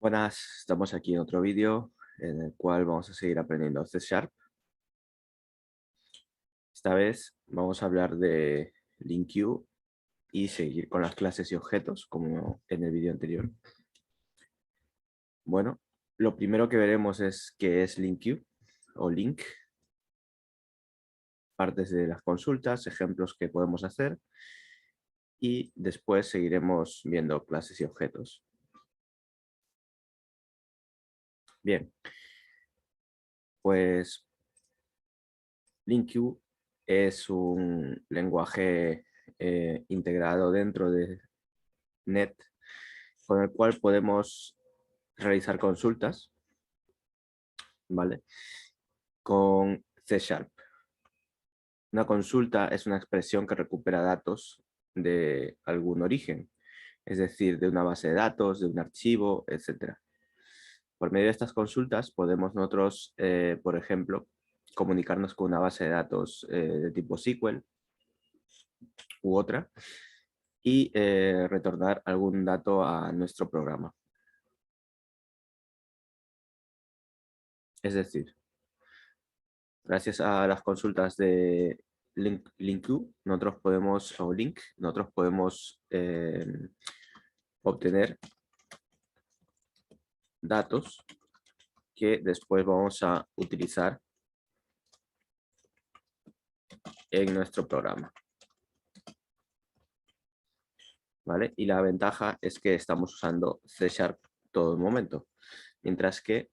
Buenas, estamos aquí en otro vídeo en el cual vamos a seguir aprendiendo C Sharp. Esta vez vamos a hablar de LinkQ y seguir con las clases y objetos como en el vídeo anterior. Bueno, lo primero que veremos es qué es LinkQ o Link, partes de las consultas, ejemplos que podemos hacer y después seguiremos viendo clases y objetos. Bien, pues LinkQ es un lenguaje integrado dentro de Net, con el cual podemos realizar consultas, ¿vale? Con C Sharp. Una consulta es una expresión que recupera datos de algún origen, es decir, de una base de datos, de un archivo, etc. Por medio de estas consultas podemos nosotros, por ejemplo, comunicarnos con una base de datos de tipo SQL u otra y retornar algún dato a nuestro programa. Es decir, gracias a las consultas de LinkQ, nosotros podemos obtener datos que después vamos a utilizar en nuestro programa, ¿vale? Y la ventaja es que estamos usando C Sharp todo el momento, mientras que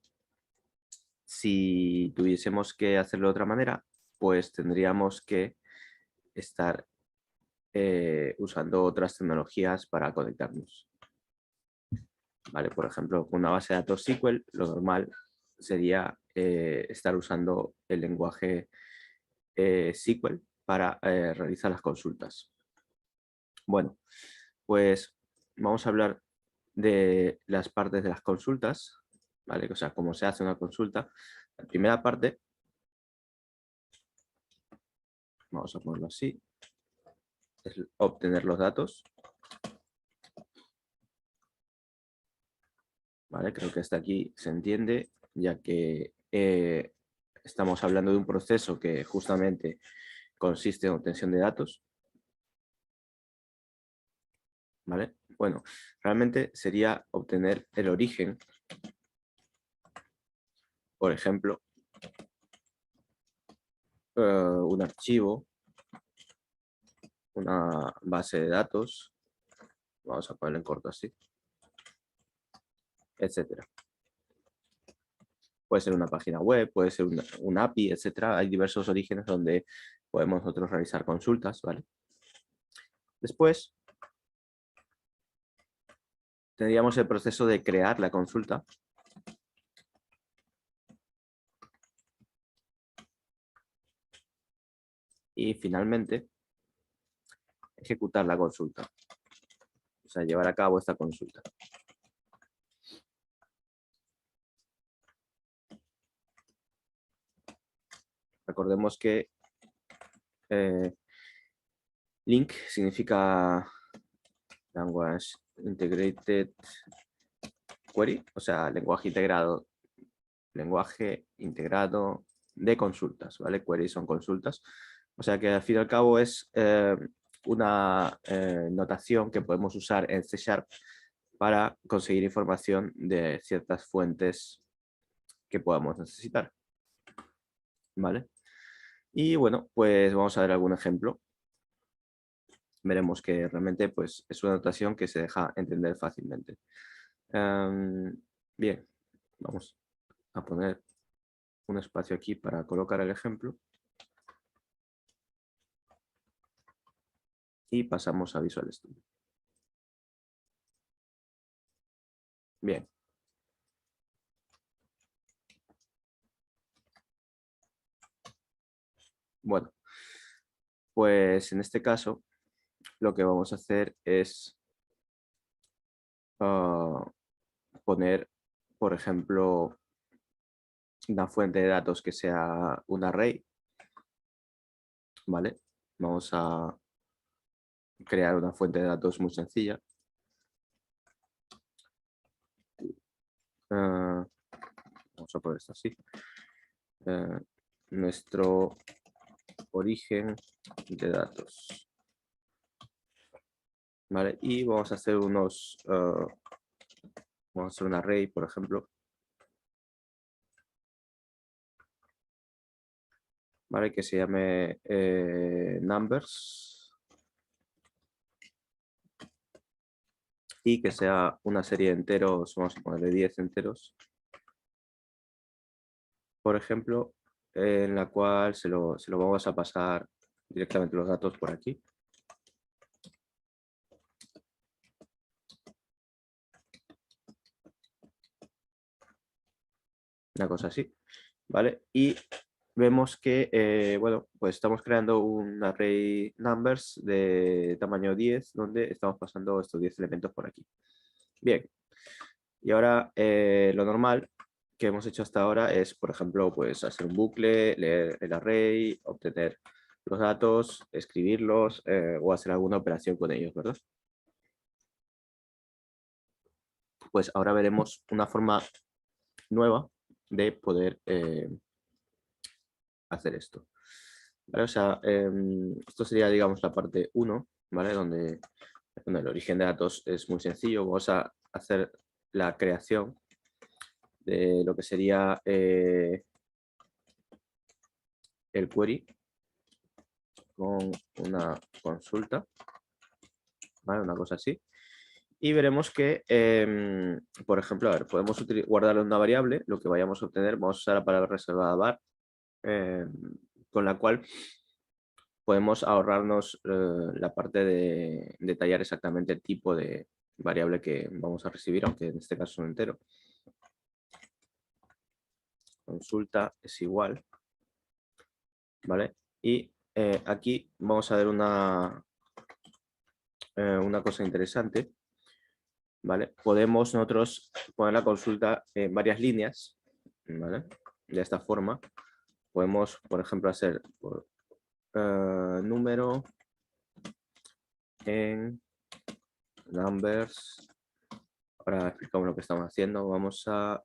si tuviésemos que hacerlo de otra manera, pues tendríamos que estar usando otras tecnologías para conectarnos. ¿Vale? Por ejemplo, con una base de datos SQL, lo normal sería estar usando el lenguaje SQL para realizar las consultas. Bueno, pues vamos a hablar de las partes de las consultas, ¿vale? O sea, cómo se hace una consulta. La primera parte, vamos a ponerlo así, es obtener los datos, ¿vale? Creo que hasta aquí se entiende, ya que estamos hablando de un proceso que justamente consiste en obtención de datos, ¿vale? Bueno, realmente sería obtener el origen, por ejemplo, un archivo, una base de datos, vamos a ponerlo en corto así, etcétera. Puede ser una página web, puede ser un API, etcétera. Hay diversos orígenes donde podemos nosotros realizar consultas, ¿vale? Después tendríamos el proceso de crear la consulta. Y finalmente, ejecutar la consulta. O sea, llevar a cabo esta consulta. Recordemos que Link significa Language Integrated Query, o sea, lenguaje integrado de consultas, ¿vale? Queries son consultas. O sea que al fin y al cabo es una notación que podemos usar en C Sharp para conseguir información de ciertas fuentes que podamos necesitar, ¿vale? Y bueno, pues vamos a ver algún ejemplo. Veremos que realmente pues, es una notación que se deja entender fácilmente. Bien, vamos a poner un espacio aquí para colocar el ejemplo. Y pasamos a Visual Studio. Bien. Bueno, pues en este caso lo que vamos a hacer es poner, por ejemplo, una fuente de datos que sea un array, ¿vale? Vamos a crear una fuente de datos muy sencilla. vamos a poner esto así, nuestro origen de datos. ¿Vale? Y vamos a hacer unos, vamos a hacer un array, por ejemplo. ¿Vale? Que se llame numbers. Y que sea una serie de enteros, vamos a ponerle 10 enteros. Por ejemplo, en la cual se lo vamos a pasar directamente los datos por aquí. Una cosa así, ¿vale? Y vemos que, bueno, pues estamos creando un array numbers de tamaño 10, donde estamos pasando estos 10 elementos por aquí. Bien, y ahora lo normal que hemos hecho hasta ahora es, por ejemplo, pues hacer un bucle, leer el array, obtener los datos, escribirlos o hacer alguna operación con ellos, ¿verdad? Pues ahora veremos una forma nueva de poder hacer esto. ¿Vale? O sea, esto sería, digamos, la parte 1, ¿vale? Donde el origen de datos es muy sencillo. Vamos a hacer la creación de lo que sería el query con una consulta, ¿vale? Una cosa así. Y veremos que, por ejemplo, a ver, podemos guardar una variable, lo que vayamos a obtener, vamos a usar la palabra reservada var, con la cual podemos ahorrarnos la parte de detallar exactamente el tipo de variable que vamos a recibir, aunque en este caso es un entero. Consulta es igual, ¿vale? Y aquí vamos a ver una cosa interesante, ¿vale? Podemos nosotros poner la consulta en varias líneas, ¿vale? De esta forma. Podemos, por ejemplo, hacer número en numbers. Ahora explicamos lo que estamos haciendo. Vamos a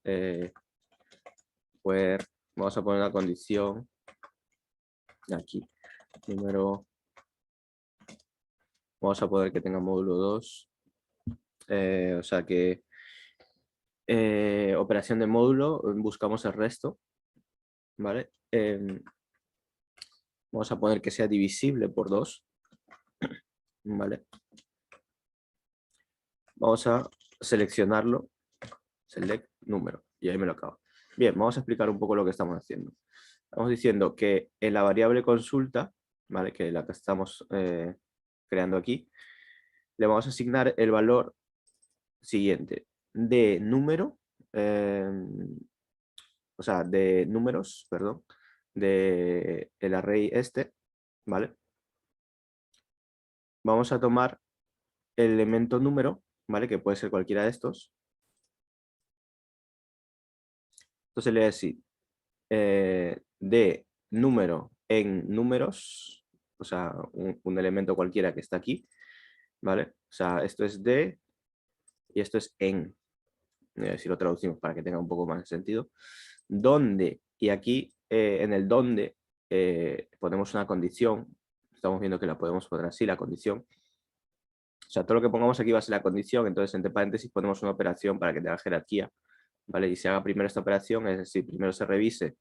vamos a poner la condición aquí. Número. Vamos a poner que tenga módulo 2. O sea que operación de módulo, buscamos el resto, ¿vale? Vamos a poner que sea divisible por 2, ¿vale? Vamos a seleccionarlo, select número, y ahí me lo acabo. Bien, vamos a explicar un poco lo que estamos haciendo. Estamos diciendo que en la variable consulta, ¿vale? Que es la que estamos creando aquí, le vamos a asignar el valor siguiente de número, o sea, de números, perdón, de el array este, ¿vale? Vamos a tomar el elemento número, ¿vale? Que puede ser cualquiera de estos. Entonces le voy a decir de número en números, o sea, un elemento cualquiera que está aquí, ¿vale? O sea, esto es de y esto es en. Si lo traducimos para que tenga un poco más de sentido. Donde, y aquí en el donde ponemos una condición, estamos viendo que la podemos poner así, la condición. O sea, todo lo que pongamos aquí va a ser la condición, entonces entre paréntesis ponemos una operación para que tenga jerarquía, ¿vale? Y se haga primero esta operación, es decir, primero se revise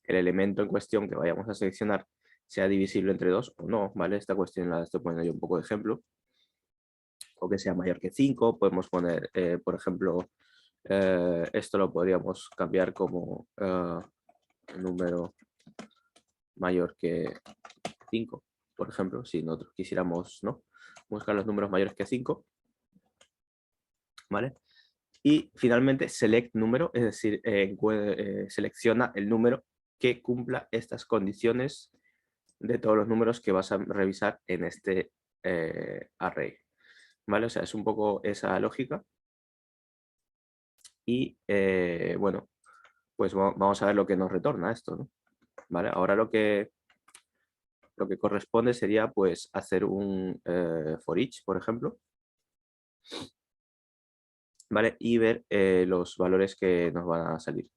el elemento en cuestión que vayamos a seleccionar sea divisible entre 2 o no, ¿vale? Esta cuestión la estoy poniendo yo un poco de ejemplo. O que sea mayor que 5, podemos poner, por ejemplo, esto lo podríamos cambiar como número mayor que 5, por ejemplo, si nosotros quisiéramos, ¿no?, buscar los números mayores que 5, ¿vale? Y finalmente select número, es decir, selecciona el número que cumpla estas condiciones de todos los números que vas a revisar en este array, ¿vale? O sea, es un poco esa lógica. Y bueno, pues vamos a ver lo que nos retorna esto, ¿no? ¿Vale? Ahora lo que corresponde sería pues hacer un for each, por ejemplo. ¿vale? Y ver los valores que nos van a salir,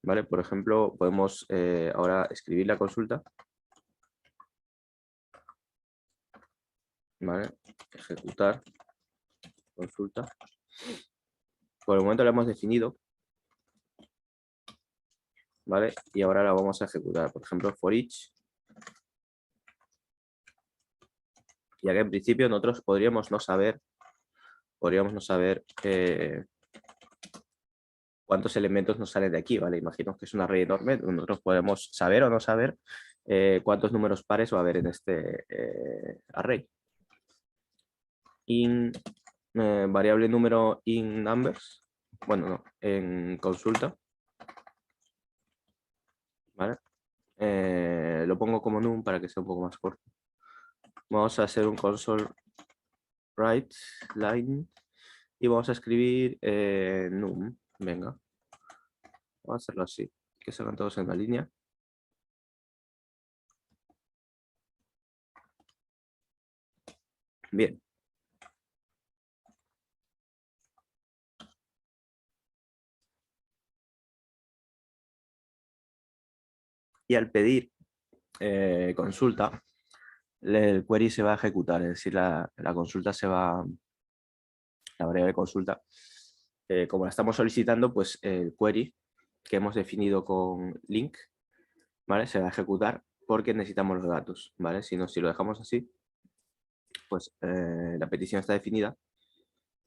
¿vale? Por ejemplo, podemos ahora escribir la consulta, ¿vale? Ejecutar consulta. Por el momento la hemos definido, ¿vale? Y ahora la vamos a ejecutar. Por ejemplo, for each. Ya que en principio nosotros podríamos no saber cuántos elementos nos salen de aquí, ¿vale? Imagino que es un array enorme. Nosotros podemos saber o no saber cuántos números pares va a haber en este array. In variable número in numbers. Bueno, no, en consulta. ¿Vale? Lo pongo como num para que sea un poco más corto. Vamos a hacer un console write line y vamos a escribir num. Venga, vamos a hacerlo así, que salgan todos en la línea. Bien. Y al pedir consulta, el query se va a ejecutar, es decir, la consulta se va, la variable de consulta, como la estamos solicitando, pues el query que hemos definido con link, ¿vale? Se va a ejecutar porque necesitamos los datos, ¿vale? Si no, si lo dejamos así, pues la petición está definida,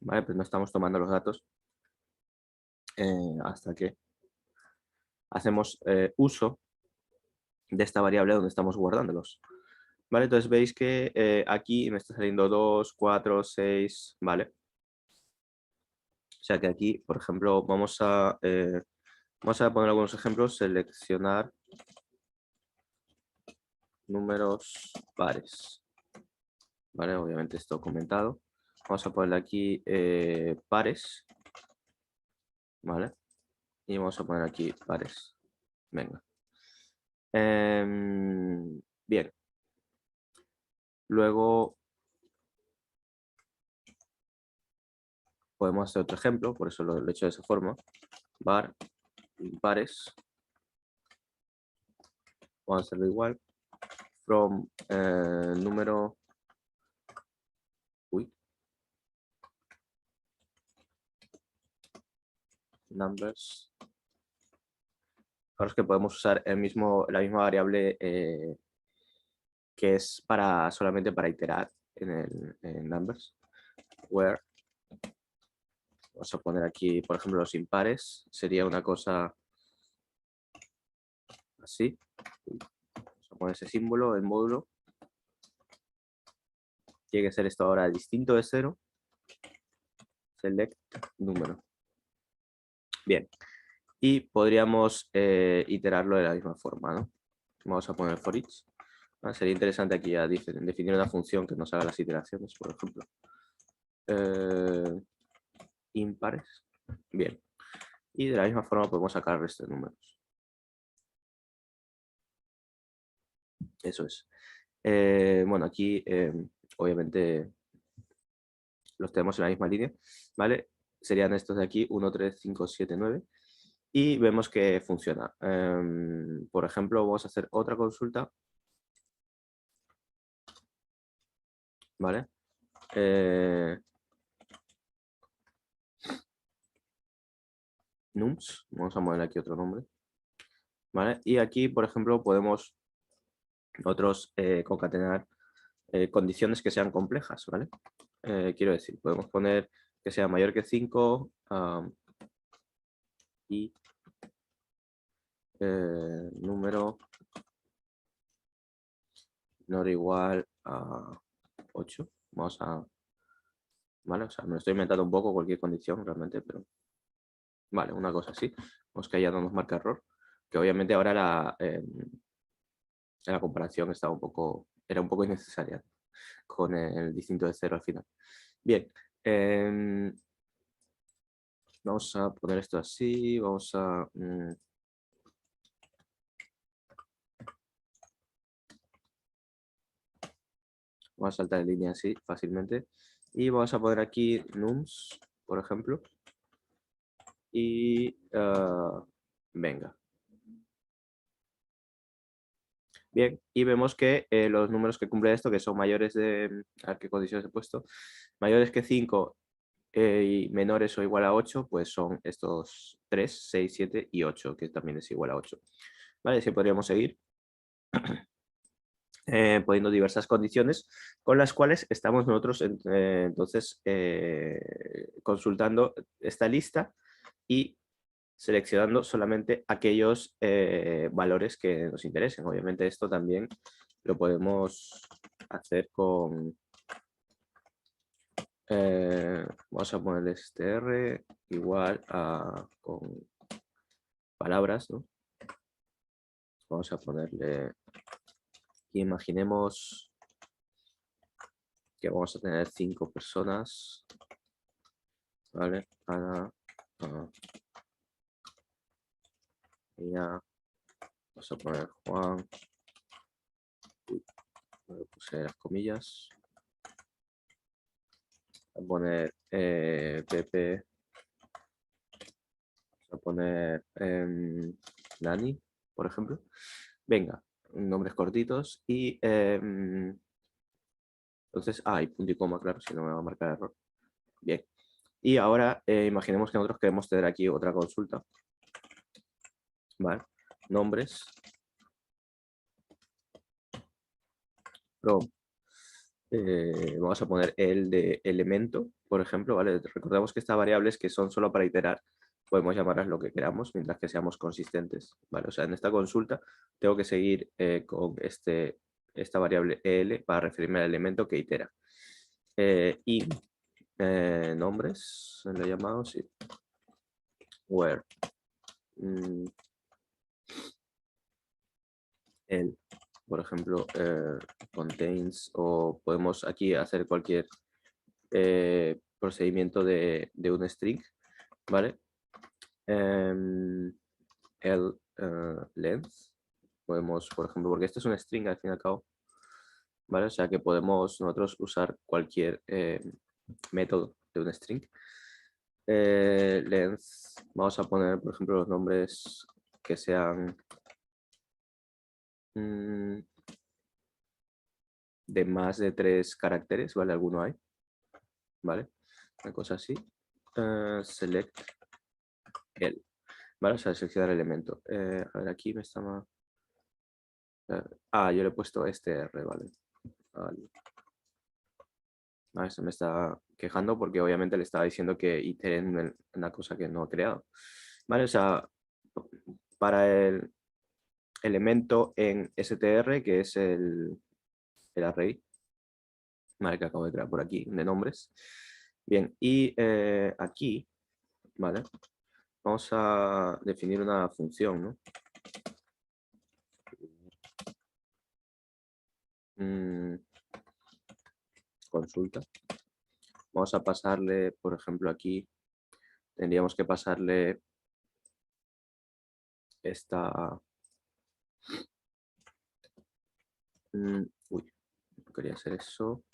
¿vale? Pues no estamos tomando los datos hasta que hacemos uso de esta variable donde estamos guardándolos. ¿Vale? Entonces veis que aquí me está saliendo 2, 4, 6, ¿vale? O sea que aquí, por ejemplo, vamos a poner algunos ejemplos, seleccionar números pares, ¿vale? Obviamente esto comentado. Vamos a ponerle aquí pares, ¿vale? Y vamos a poner aquí pares. Venga. Bien. Luego podemos hacer otro ejemplo, por eso lo he hecho de esa forma. Var impares. Vamos a hacerlo igual. From número. Uy. Numbers. Ahora es que podemos usar la misma variable que es solamente para iterar en numbers. Where. Vamos a poner aquí, por ejemplo, los impares. Sería una cosa así. Vamos a poner ese símbolo, el módulo. Tiene que ser esto ahora distinto de 0. Select número. Bien. Y podríamos iterarlo de la misma forma, ¿no? Vamos a poner for each. Sería interesante aquí ya definir una función que nos haga las iteraciones, por ejemplo. Impares. Bien. Y de la misma forma podemos sacar el resto de números. Eso es. Bueno, aquí obviamente los tenemos en la misma línea, ¿vale? Serían estos de aquí, 1, 3, 5, 7, 9. Y vemos que funciona. Por ejemplo, vamos a hacer otra consulta. ¿Vale? Nums. Vamos a poner aquí otro nombre. ¿Vale? Y aquí, por ejemplo, podemos nosotros concatenar condiciones que sean complejas, ¿vale? Quiero decir, podemos poner que sea mayor que 5 y número no igual a 8. Vamos a... ¿Vale? O sea, me lo estoy inventando un poco cualquier condición realmente, pero... Vale, una cosa así. Vamos que ya no nos marca error. Que obviamente ahora la comparación era un poco innecesaria con el distinto de 0 al final. Bien. Vamos a poner esto así. Vamos a... Vamos a saltar en línea así fácilmente. Y vamos a poner aquí nums, por ejemplo. y venga. Bien, y vemos que los números que cumple esto, que son mayores de, ¿a qué condiciones he puesto? Mayores que 5 y menores o igual a 8, pues son estos 3, 6, 7 y 8, que también es igual a 8. Vale, así podríamos seguir poniendo diversas condiciones con las cuales estamos nosotros entonces consultando esta lista y seleccionando solamente aquellos valores que nos interesen. Obviamente esto también lo podemos hacer con... vamos a ponerle str igual a con palabras, ¿no? Vamos a ponerle... Imaginemos que vamos a tener 5 personas. ¿Vale? Ana, Mira, vamos a poner Juan. Uy, no le puse las comillas. Voy a poner Pepe. Vamos a poner Nani, por ejemplo. Venga, nombres cortitos y entonces, y punto y coma, claro, si no me va a marcar error. Bien. Y ahora imaginemos que nosotros queremos tener aquí otra consulta. Vale. Nombres. From. Vamos a poner el de elemento, por ejemplo, ¿vale? Recordemos que estas variables que son solo para iterar, podemos llamarlas lo que queramos mientras que seamos consistentes, ¿vale? O sea, en esta consulta tengo que seguir con esta variable el para referirme al elemento que itera. Y nombres, lo he llamado, sí. Where. El, por ejemplo, contains, o podemos aquí hacer cualquier procedimiento de un string, ¿vale? El length, podemos, por ejemplo, porque esto es un string al fin y al cabo, ¿vale? O sea que podemos nosotros usar cualquier método de un string. Length, vamos a poner, por ejemplo, los nombres que sean de más de 3 caracteres, ¿vale? Alguno hay, ¿vale? Una cosa así. Select el, ¿vale? O sea, seleccionar el elemento. A ver, aquí me está... yo le he puesto este R, ¿vale? Se me está quejando porque obviamente le estaba diciendo que itere en una cosa que no ha creado. ¿Vale? O sea, para el elemento en str, que es el array, ¿vale? Que acabo de crear por aquí, de nombres. Bien, y aquí, ¿vale? Vamos a definir una función, ¿no? Consulta. Vamos a pasarle, por ejemplo, aquí, tendríamos que pasarle esta... uy, no quería hacer eso.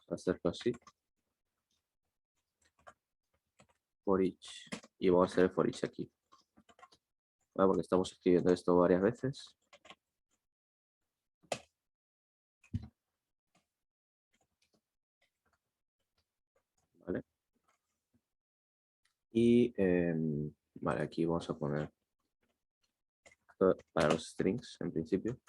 Hacerlo así. For each. Y vamos a hacer el for each aquí. ¿Vale? Porque estamos escribiendo esto varias veces. ¿Vale? Y vale, aquí vamos a poner para los strings en principio.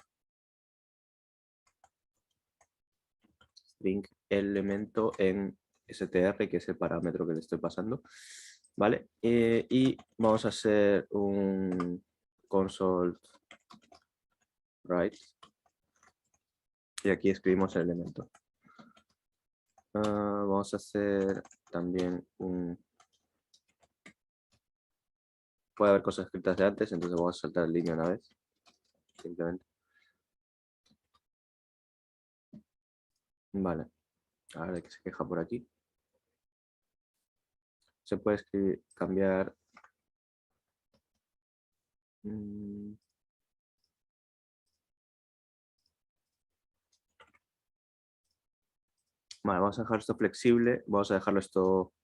String elemento en str, que es el parámetro que le estoy pasando. ¿Vale? Y vamos a hacer un console write. Y aquí escribimos el elemento. Vamos a hacer también un... Puede haber cosas escritas de antes, entonces vamos a saltar la línea una vez. Simplemente. Vale. A ver, que se queja por aquí. Se puede escribir, cambiar. Vale, vamos a dejar esto flexible, vamos a dejarlo esto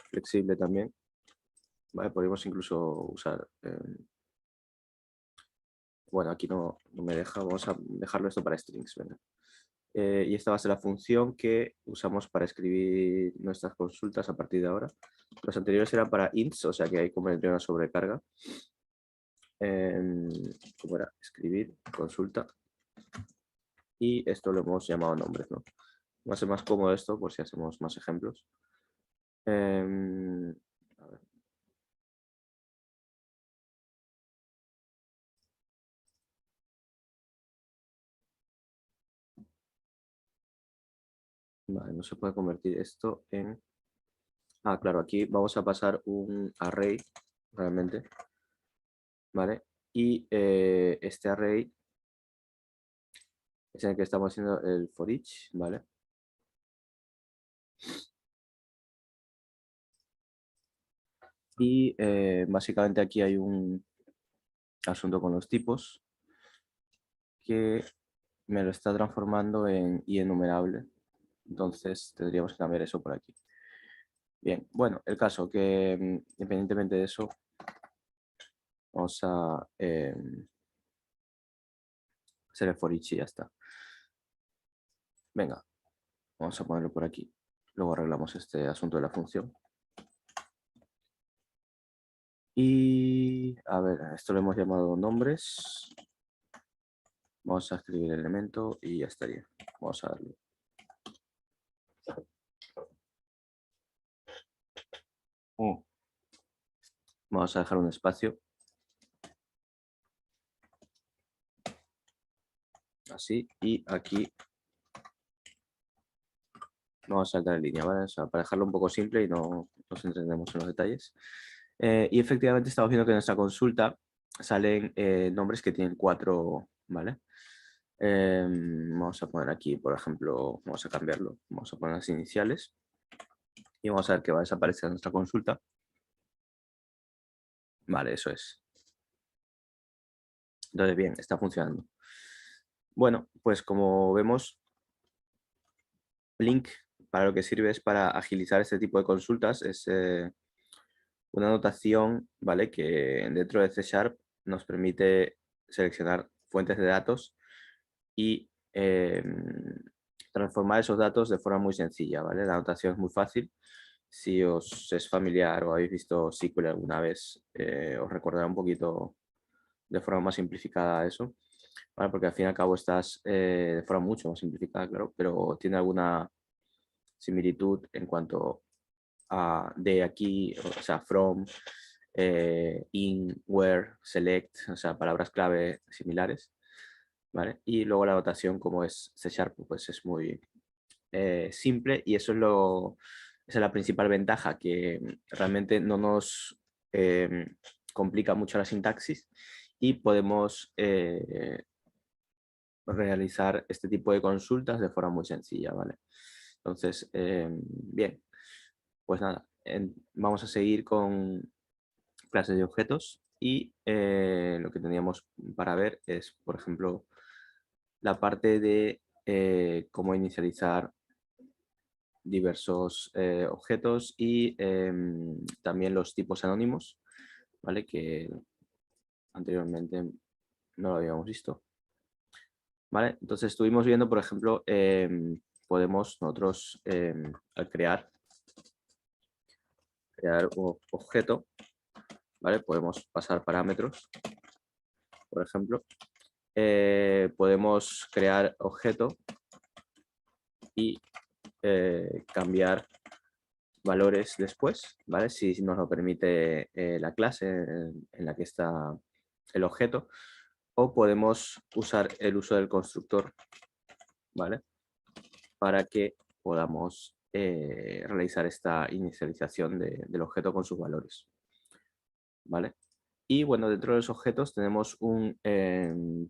flexible también. Vale, podemos incluso usar... bueno, aquí no me deja, vamos a dejarlo esto para strings. Venga. Y esta va a ser la función que usamos para escribir nuestras consultas a partir de ahora. Los anteriores eran para ints, o sea que hay como una sobrecarga. ¿Cómo era? Escribir, consulta. Y esto lo hemos llamado nombres, ¿no? Va a ser más cómodo esto por si hacemos más ejemplos. A ver. Vale, no se puede convertir esto en... Ah, claro, aquí vamos a pasar un array, realmente. ¿Vale? Y este array es en el que estamos haciendo el for each, ¿vale? Y básicamente aquí hay un asunto con los tipos que me lo está transformando en enumerable. Entonces tendríamos que cambiar eso por aquí. Bien, bueno, el caso que independientemente de eso, vamos a hacer el for each y ya está. Venga, vamos a ponerlo por aquí. Luego arreglamos este asunto de la función. Y a ver, esto lo hemos llamado nombres. Vamos a escribir el elemento y ya estaría. Vamos a darle. Vamos a dejar un espacio. Así. Y aquí vamos a saltar en línea, ¿vale? O sea, para dejarlo un poco simple y no nos entendemos en los detalles. Y efectivamente estamos viendo que en nuestra consulta salen nombres que tienen 4, ¿vale? Vamos a poner aquí, por ejemplo, vamos a cambiarlo. Vamos a poner las iniciales. Y vamos a ver que va a desaparecer en nuestra consulta. Vale, eso es. Entonces, bien, está funcionando. Bueno, pues como vemos, Blink para lo que sirve es para agilizar este tipo de consultas. Es una notación, ¿vale? Que dentro de C# nos permite seleccionar fuentes de datos y transformar esos datos de forma muy sencilla, ¿vale? La notación es muy fácil. Si os es familiar o habéis visto SQL alguna vez, os recordará un poquito de forma más simplificada eso, ¿vale? Porque al fin y al cabo estás de forma mucho más simplificada, claro, pero tiene alguna similitud en cuanto a de aquí, o sea, from, in, where, select, o sea, palabras clave similares, ¿vale? Y luego la notación, como es C#, pues es muy simple y eso es esa es la principal ventaja, que realmente no nos complica mucho la sintaxis y podemos realizar este tipo de consultas de forma muy sencilla, ¿vale? Entonces, bien, pues nada, vamos a seguir con clases de objetos y lo que teníamos para ver es, por ejemplo, la parte de cómo inicializar diversos objetos y también los tipos anónimos, ¿vale? Que anteriormente no lo habíamos visto. ¿Vale? Entonces estuvimos viendo, por ejemplo, podemos nosotros al crear un objeto, ¿vale? Podemos pasar parámetros, por ejemplo. Podemos crear objeto y cambiar valores después, ¿vale? Si nos lo permite la clase en la que está el objeto. O podemos usar el uso del constructor, ¿vale? Para que podamos realizar esta inicialización del objeto con sus valores, ¿vale? Y bueno, dentro de los objetos tenemos un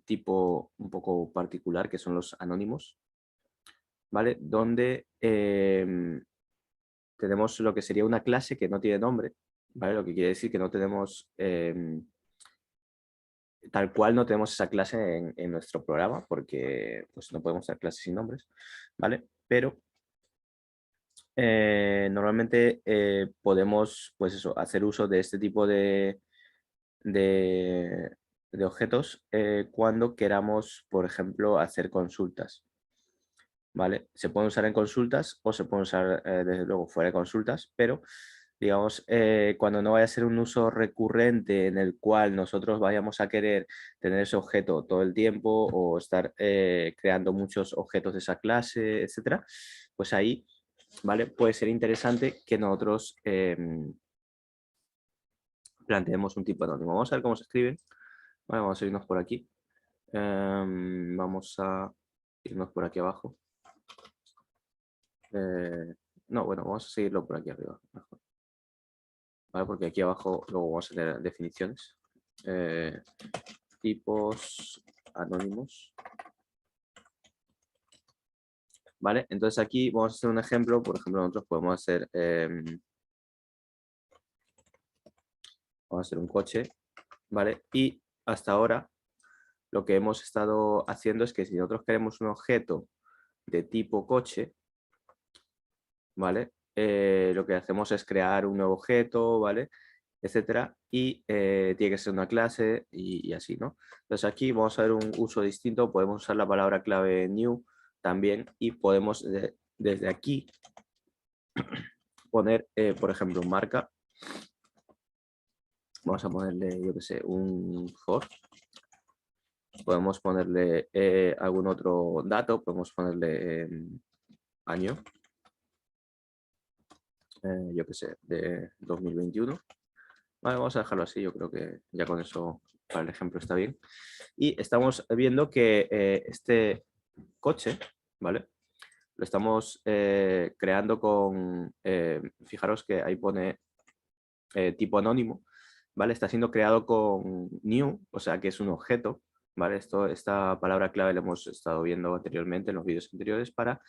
tipo un poco particular que son los anónimos, ¿vale? Donde tenemos lo que sería una clase que no tiene nombre, ¿vale? Lo que quiere decir que no tenemos, tal cual no tenemos esa clase en nuestro programa porque pues, no podemos dar clases sin nombres, ¿vale? Pero Normalmente podemos, pues eso, hacer uso de este tipo de, de objetos cuando queramos, por ejemplo, hacer consultas. ¿Vale? Se pueden usar en consultas o se pueden usar desde luego fuera de consultas, pero digamos, cuando no vaya a ser un uso recurrente en el cual nosotros vayamos a querer tener ese objeto todo el tiempo o estar creando muchos objetos de esa clase, etcétera, pues ahí, ¿vale? Puede ser interesante que nosotros planteemos un tipo anónimo. Vamos a ver cómo se escribe. Vale, vamos a irnos por aquí. Vamos a irnos por aquí abajo. No, bueno, vamos a seguirlo por aquí arriba. Mejor. ¿Vale? Porque aquí abajo luego vamos a tener definiciones. Tipos anónimos. ¿Vale? Entonces aquí vamos a hacer un ejemplo. Por ejemplo, nosotros podemos hacer, vamos a hacer un coche. ¿Vale? Y hasta ahora lo que hemos estado haciendo es que si nosotros queremos un objeto de tipo coche, ¿vale? Lo que hacemos es crear un nuevo objeto, ¿vale? Etcétera, y tiene que ser una clase y así, ¿no? Entonces aquí vamos a ver un uso distinto, podemos usar la palabra clave new también y podemos desde aquí poner, por ejemplo, marca. Vamos a ponerle, yo que sé, un for. Podemos ponerle algún otro dato, podemos ponerle año, yo que sé, de 2021. Vale, vamos a dejarlo así, yo creo que ya con eso para el ejemplo está bien. Y estamos viendo que este coche, ¿vale? Lo estamos creando con, fijaros que ahí pone tipo anónimo, ¿vale? Está siendo creado con new, o sea que es un objeto, ¿vale? Esta palabra clave la hemos estado viendo anteriormente en los vídeos anteriores para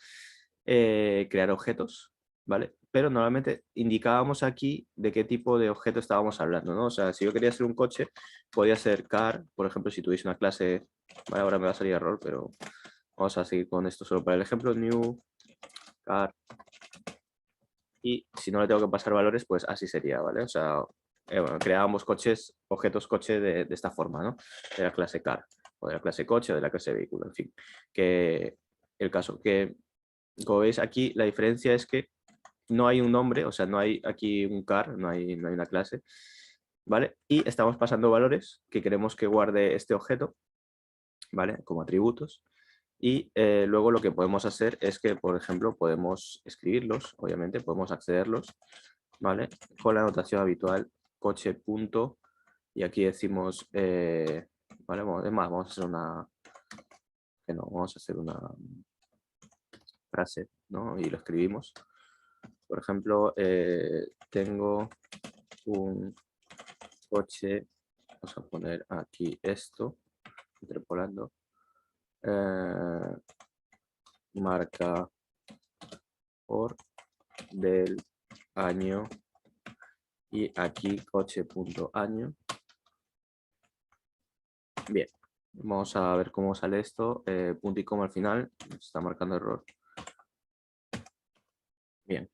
crear objetos, ¿vale? Pero normalmente indicábamos aquí de qué tipo de objeto estábamos hablando, ¿no? O sea, si yo quería hacer un coche, podía ser car, por ejemplo, si tuviese una clase, vale, ahora me va a salir error, pero vamos a seguir con esto solo para el ejemplo, new, car, y si no le tengo que pasar valores, pues así sería, ¿vale? O sea, bueno, creábamos coches, objetos coche de esta forma, ¿no? De la clase car, o de la clase coche, o de la clase vehículo, en fin. Que el caso, que como veis aquí, la diferencia es que no hay un nombre, o sea, no hay aquí un car, no hay una clase, ¿vale? Y estamos pasando valores que queremos que guarde este objeto, ¿vale? Como atributos. Y luego lo que podemos hacer es que, por ejemplo, podemos escribirlos, obviamente, podemos accederlos, ¿vale? Con la notación habitual coche punto, y aquí decimos, ¿vale? Es más, vamos a hacer una, que no, vamos a hacer una frase, ¿no? Y lo escribimos. Por ejemplo, tengo un coche, vamos a poner aquí esto, interpolando, marca por del año y aquí coche.año. Bien, vamos a ver cómo sale esto. Punto y coma al final, nos está marcando error. Bien.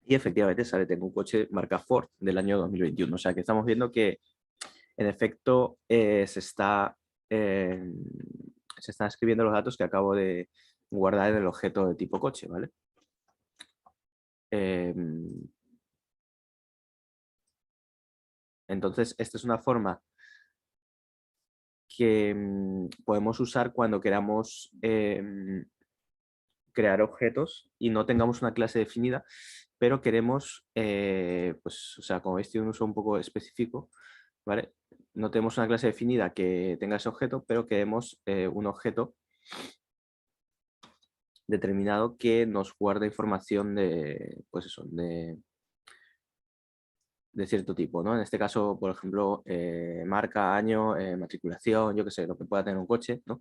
Y efectivamente sale, tengo un coche marca Ford del año 2021. O sea que estamos viendo que en efecto se están escribiendo los datos que acabo de guardar en el objeto de tipo coche, ¿vale? Entonces, esta es una forma que podemos usar cuando queramos crear objetos y no tengamos una clase definida, pero queremos, pues, o sea, como veis, tiene un uso un poco específico, ¿vale? No tenemos una clase definida que tenga ese objeto, pero queremos un objeto determinado que nos guarde información de, pues eso, de cierto tipo, ¿no? En este caso, por ejemplo, marca, año, matriculación, yo qué sé, lo que pueda tener un coche, ¿no?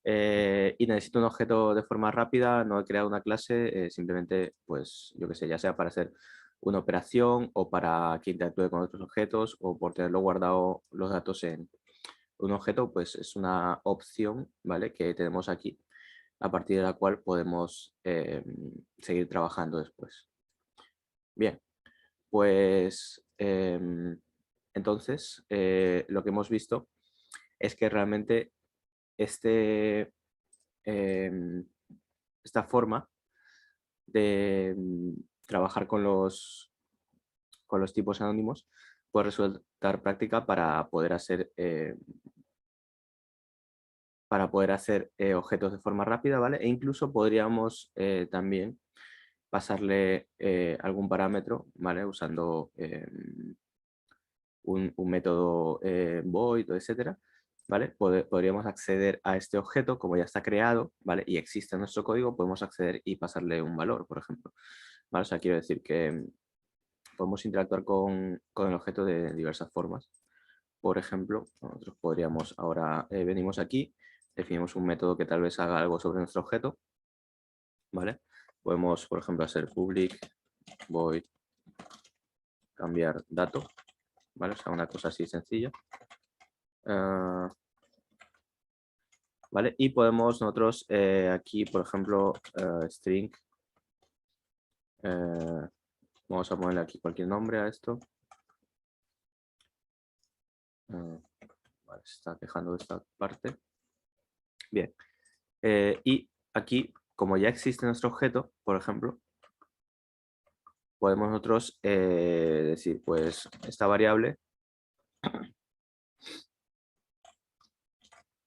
Y necesito un objeto de forma rápida, no he creado una clase, simplemente, pues, yo qué sé, ya sea para hacer una operación o para que interactúe con otros objetos o por tenerlo guardado los datos en un objeto, pues es una opción, ¿vale? Que tenemos aquí a partir de la cual podemos seguir trabajando después. Bien, pues entonces lo que hemos visto es que realmente esta forma de trabajar con los tipos anónimos puede resultar práctica para poder hacer objetos de forma rápida, ¿vale? E incluso podríamos también pasarle algún parámetro, ¿vale? Usando un método void, etcétera, ¿vale? Podríamos acceder a este objeto, como ya está creado, ¿vale? Y existe en nuestro código, podemos acceder y pasarle un valor, por ejemplo, ¿vale? O sea, quiero decir que podemos interactuar con el objeto de diversas formas. Por ejemplo, nosotros podríamos ahora, venimos aquí, definimos un método que tal vez haga algo sobre nuestro objeto, ¿vale? Podemos, por ejemplo, hacer public void cambiar dato, ¿vale? O sea, una cosa así sencilla. ¿Vale? Y podemos nosotros aquí, por ejemplo, string, vamos a ponerle aquí cualquier nombre a esto. Vale, se está quejando de esta parte. Bien. Y aquí, como ya existe nuestro objeto, por ejemplo, podemos nosotros decir, pues, esta variable,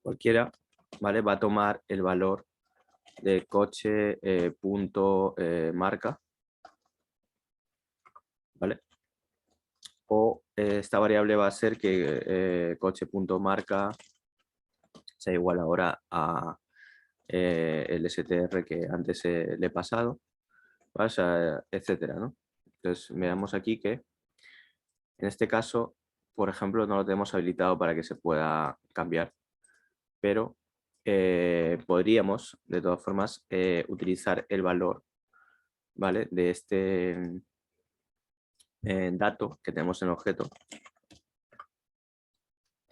cualquiera, ¿vale? Va a tomar el valor de coche punto marca, ¿vale? O esta variable va a ser que coche.marca sea igual ahora a el str que antes le he pasado, ¿vale? O sea, etcétera, ¿no? Entonces veamos aquí que en este caso, por ejemplo, no lo tenemos habilitado para que se pueda cambiar, pero podríamos de todas formas utilizar el valor, ¿vale? De este dato que tenemos en el objeto,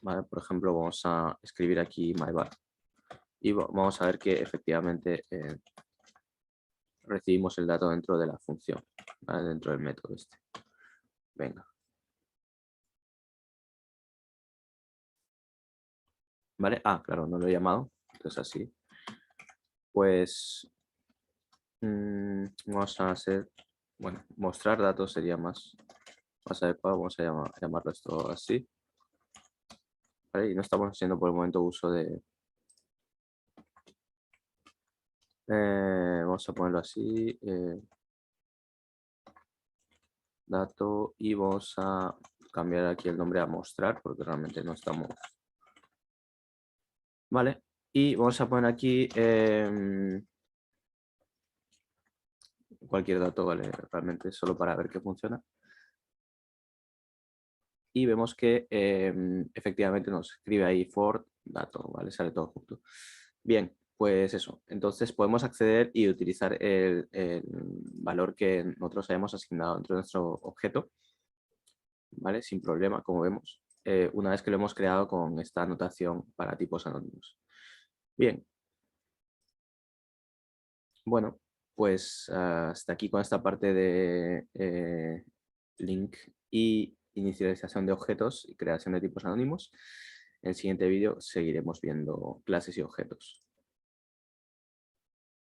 ¿vale? Por ejemplo, vamos a escribir aquí myvar y vamos a ver que efectivamente recibimos el dato dentro de la función, ¿vale? Dentro del método este. Venga. ¿Vale? Ah, claro, no lo he llamado, entonces así. Pues vamos a hacer, bueno, mostrar datos sería más adecuado, vamos a llamarlo esto así. ¿Vale? Y no estamos haciendo por el momento uso de... vamos a ponerlo así, dato, y vamos a cambiar aquí el nombre a mostrar, porque realmente no estamos... Vale, y vamos a poner aquí cualquier dato, ¿vale? Realmente solo para ver que funciona. Y vemos que efectivamente nos escribe ahí for dato, ¿vale? Sale todo junto. Bien, pues eso. Entonces podemos acceder y utilizar el valor que nosotros hayamos asignado dentro de nuestro objeto, ¿vale? Sin problema, como vemos, una vez que lo hemos creado con esta anotación para tipos anónimos. Bien. Bueno, pues hasta aquí con esta parte de link y inicialización de objetos y creación de tipos anónimos. En el siguiente vídeo seguiremos viendo clases y objetos.